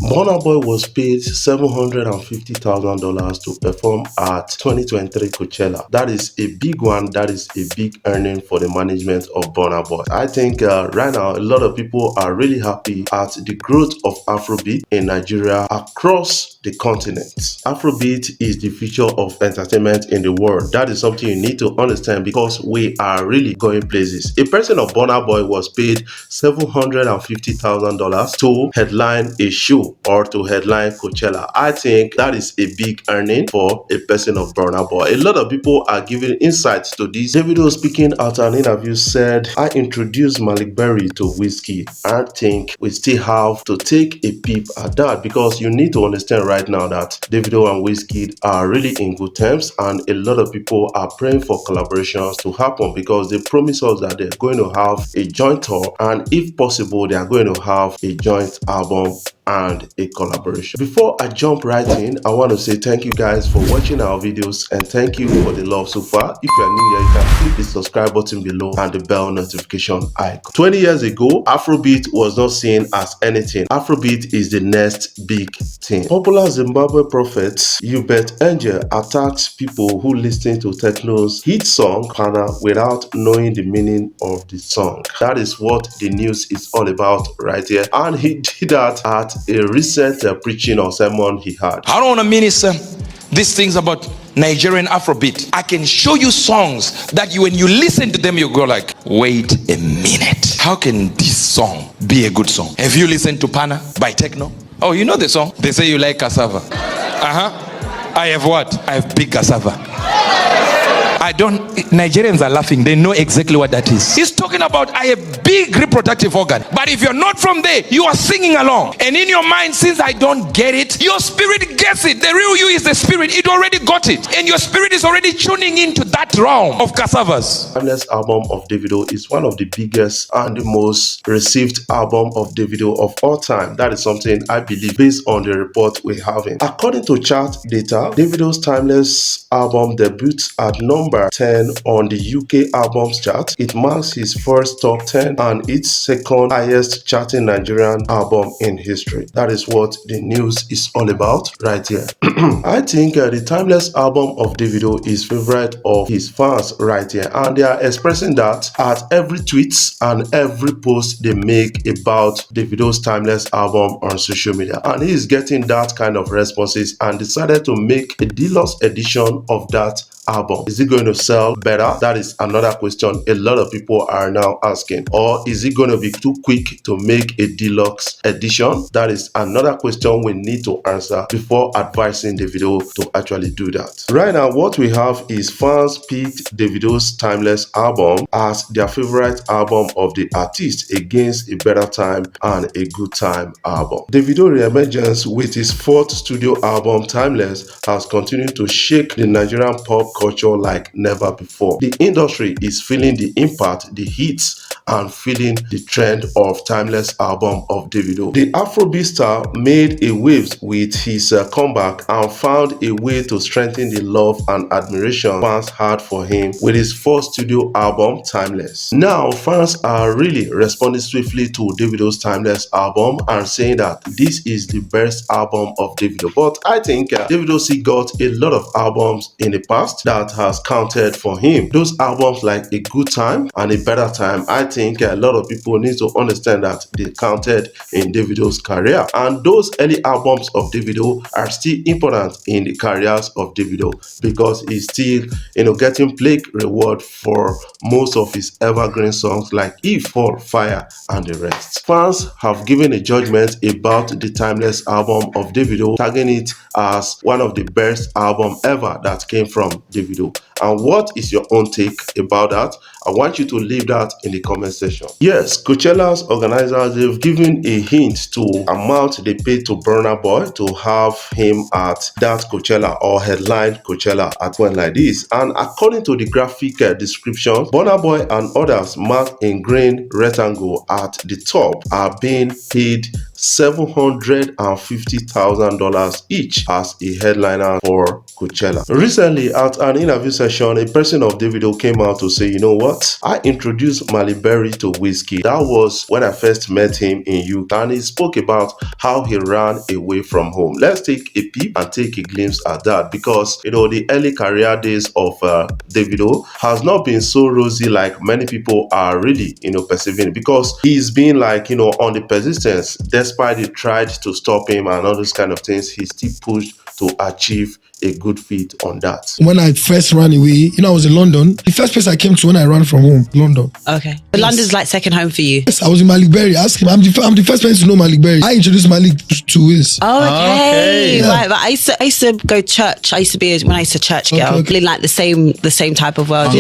Burna Boy was paid $750,000 to perform at 2023 Coachella. That is a big one. That is a big earning for the management of Burna Boy. I think right now a lot of people are really happy at the growth of Afrobeat in Nigeria across the continent. Afrobeat is the future of entertainment in the world. That is something you need to understand because we are really going places. A person of Burna Boy was paid $750,000 to headline a show or to headline Coachella. I think that is a big earning for a person of Burna Boy. A lot of people are giving insights to this. Davido, speaking at an interview, said, "I introduced Maleek Berry to Wizkid. I think we still have to take a peep at that because you need to understand right now that Davido and Wizkid are really in good terms, and a lot of people are praying for collaborations to happen because they promise us that they're going to have a joint tour, and if possible they are going to have a joint album and a collaboration." Before I jump right in, I want to say thank you guys for watching our videos and thank you for the love so far. If you are new here, you can click the subscribe button below and the bell notification icon. 20 years ago, Afrobeat was not seen as anything. Afrobeat is the next big thing. Popular Zimbabwe prophet Hubert Angel attacks people who listen to techno's hit song Burna without knowing the meaning of the song. That is what the news is all about right here, and he did that at a recent preaching or sermon he had. I don't want to minister these things about Nigerian Afrobeat. I can show you songs that when you listen to them, you go like, wait a minute. How can this song be a good song? Have you listened to Burna by Techno? Oh, you know the song? They say you like cassava. I have what? I have big cassava. Nigerians are laughing. They know exactly what that is. He's talking about I have big reproductive organ. But if you're not from there, you are singing along. And in your mind, since I don't get it, your spirit gets it. The real you is the spirit. It already got it. And your spirit is already tuning into that realm of cassavas. Timeless album of Davido is one of the biggest and the most received album of Davido of all time. That is something I believe based on the report we're having. According to chart data, Davido's Timeless album debuts at number 10 on the UK albums chart. It marks his first top 10 and its second highest charting Nigerian album in history. That is what the news is all about right here. I think the Timeless album of Davido is favorite of his fans right here, and they are expressing that at every tweets and every post they make about Davido's Timeless album on social media, and he is getting that kind of responses and decided to make a deluxe edition of that album. Is it going to sell better? That is another question a lot of people are now asking. Or is it going to be too quick to make a deluxe edition? That is another question we need to answer before advising Davido to actually do that. Right now, what we have is fans picked Davido's Timeless album as their favorite album of the artist against A Better Time and A Good Time album. Davido re-emergence with his fourth studio album Timeless has continued to shake the Nigerian pop culture like never before. The industry is feeling the impact, the hits, and feeling the trend of Timeless album of Davido. The Afrobeat star made a waves with his comeback and found a way to strengthen the love and admiration fans had for him with his fourth studio album Timeless. Now fans are really responding swiftly to Davido's Timeless album and saying that this is the best album of Davido. But I think Davido still got a lot of albums in the past that has counted for him. Those albums like A Good Time and A Better Time, I think a lot of people need to understand that they counted in Davido's career, and those early albums of Davido are still important in the careers of Davido because he's still getting plaque reward for most of his evergreen songs like If, Fall, Fire and the rest. Fans have given a judgment about the Timeless album of Davido, tagging it as one of the best album ever that came from Davido. And what is your own take about that? I want you to leave that in the comment section. Yes, Coachella's organizers, they've given a hint to amount they paid to Burna Boy to have him at that Coachella or headline Coachella at one like this. And according to the graphic description, Burna Boy and others marked in green rectangle at the top are being paid $750,000 each as a headliner for Coachella. Recently, at an interview session, a person of Davido came out to say, you know what? I introduced Maleek Berry to Wizkid. That was when I first met him in UK, and he spoke about how he ran away from home. Let's take a peep and take a glimpse at that, because the early career days of Davido has not been so rosy like many people are really perceiving, because he's been like on the persistence. Despite they tried to stop him and all those kind of things, he still pushed to achieve a good feat on that. When I first ran away, I was in London. The first place I came to when I ran from home, London. Okay. But London's like second home for you. Yes, I was in Maleek Berry. Ask him. I'm the first person to know Maleek Berry. I introduced Maleek to Wiz. Oh, okay. Yeah. Right, but I used to go to church. I used to be when I used to church girl. Okay. In like the same type of world.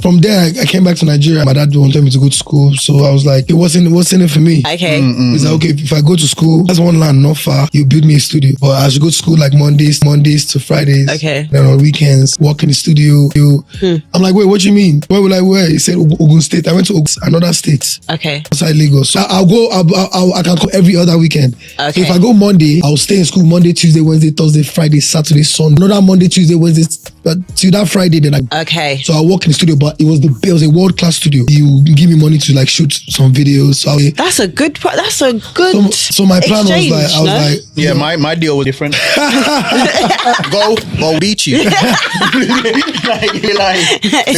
From there I came back to Nigeria. My dad wanted me to go to school, so I was like, it wasn't it for me. Okay. He's like, okay, if I go to school, that's one land, not far. You build me a studio, but I should go to school like Mondays to Fridays. Okay. Then on weekends, work in the studio. I'm like, wait, what do you mean? Where will I wear? He said Ogun State. I went to another state. Okay. Outside Lagos. So I can come every other weekend. Okay. So if I go Monday, I'll stay in school Monday, Tuesday, Wednesday, Thursday, Friday, Saturday, Sunday. Another Monday, Tuesday, Wednesday, but till that Friday, then Okay. So I work in the studio, but it was a world class studio. You give me money to like shoot some videos. So That's a good. So my plan was like, I was like, yeah, my deal was different. Go beat you. The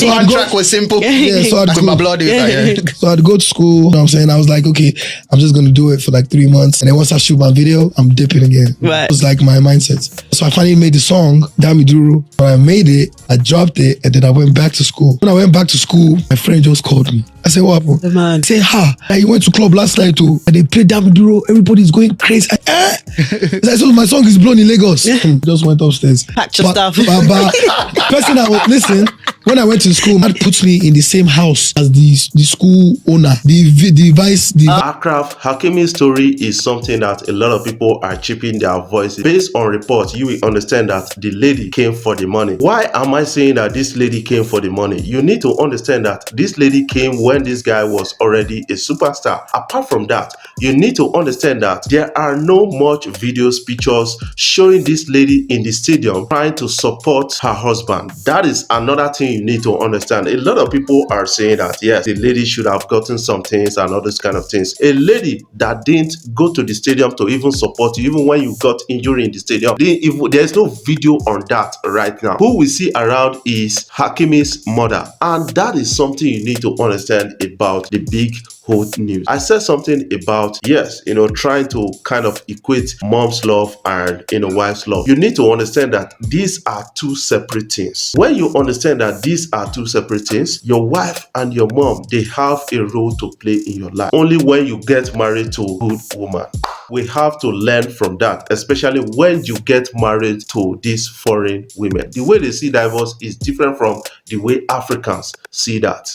contract was simple. Yeah, so With my blood, So I'd go to school. You know what I'm saying? I was like, okay, I'm just gonna do it for like 3 months, and then once I shoot my video, I'm dipping again. Right. It was like my mindset. So I finally made the song, Damiduro. When I made it, I dropped it, and then I went back to school. When I went back to school, my friend just called me. I said, what happened? The man. He said, you went to club last night too, and they played Damiduro. Everybody's going crazy. I said, so my song is blown in Lagos. Just went upstairs. Packed your stuff. But person listen, when I went to school, that puts me in the same house as the school owner, the vice. Akraf Hakimi's story is something that a lot of people are chipping their voices. Based on reports, you will understand that the lady came for the money. Why am I saying that this lady came for the money? You need to understand that this lady came when this guy was already a superstar. Apart from that, you need to understand that there are no much videos, pictures showing this lady in the stadium trying to support her husband. That is another thing you need to understand. A lot of people are saying that yes, the lady should have gotten some things and all those kind of things. A lady that didn't go to the stadium to even support you, even when you got injured in the stadium, there's no video on that right now. Who we see around is Hakimi's mother, and that is something you need to understand about the big hot news. I said something about, yes, trying to kind of equate mom's love and wife's love. You need to understand that these are two separate things. When you understand that these are two separate things, your wife and your mom, they have a role to play in your life. Only when you get married to a good woman. We have to learn from that, especially when you get married to these foreign women. The way they see divorce is different from the way Africans see that.